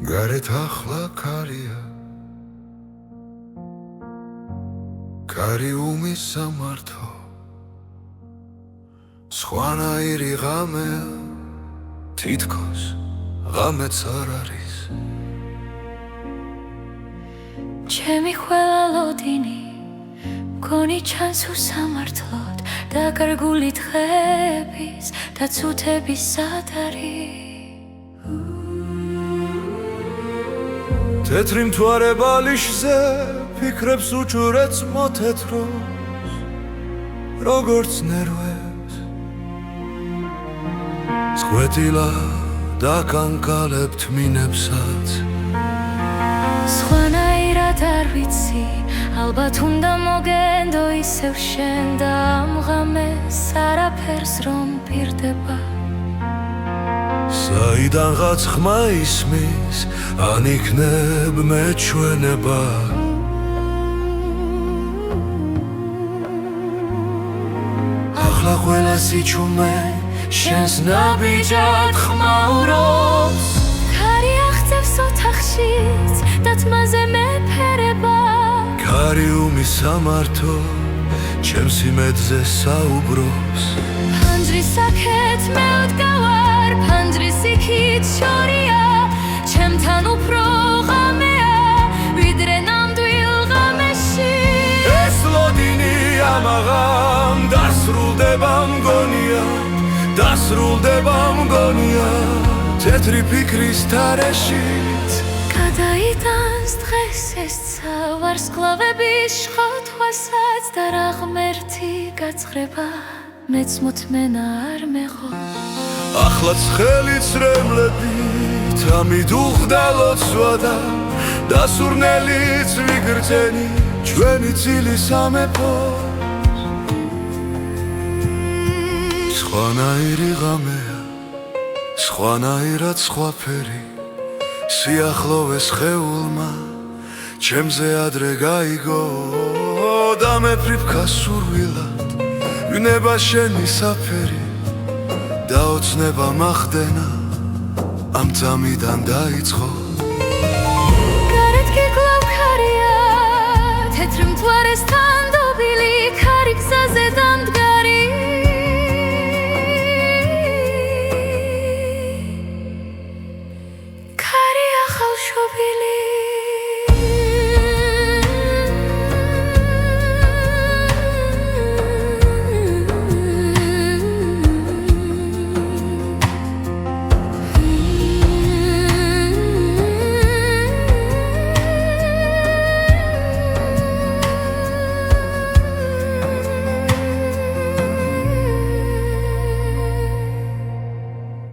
გარეთ ახლა ქარია კარი უმის სამართო სხვანაირი ღამეა თითქოს ღამეც არ არის ჩემი ყველა ლოდინი მგონი ჩანს უსამართლოდ დაკარგული დღეების და ცუთების სად არის თეთრი მთვარე ბალიშზე ფიქრებს უჭურეთს მოთეთროს როგორც ნერვებს სკვეთილა დაკანკალებთ მინებსაც სხვანაირად არ ვიცი ალბათ უნდა მოგენდო ისევ შენ და ამ ღამეს არაფერს რომ პირდება საიდანღაც ხმა ისმის ან იქნებ მეჩვენება ახლა ყველა სიჩუმე შენს ნაბიჯად ხმაურობს ქარი აღწევს ოთახშიც და თმაზე მეფერება ქარი უმის სამართო ჩემს იმედზე საუბრობს ფანჯრის აქეთ მე ვდგავარ ფანჯრის იქით შორია ჩემთან უფრო ღამეა ვიდრე ნამდვილ ღამეში ეს ლოდინი ამაღამ დასრულდება მგონია დასრულდება მგონია თეთრი ფიქრის თარეშიც გადაიტანს დღეს ეს ვარსკვლავების შხოთვასაც და რა ღმერთი გაცხრება მეც მოთმენა არ მეღო ახლაც ხელი წრემლებით ამით უხდა ლოცვა და დასურნელიც ვიგრძენი ჩვენი წილი სამეფოს სხვანაირი ღამეა სხვანაირად სხვაფერი სიახლოვეს ხეულმა ჩემზე ადრე გაიგო და მეფრიფქა სურვილად ვინება შენი საფერი და ოცნება მახდენა ამ წამიდან დაიწყო გარეთ გიგლავ ქარია თეთრ მთვარესთან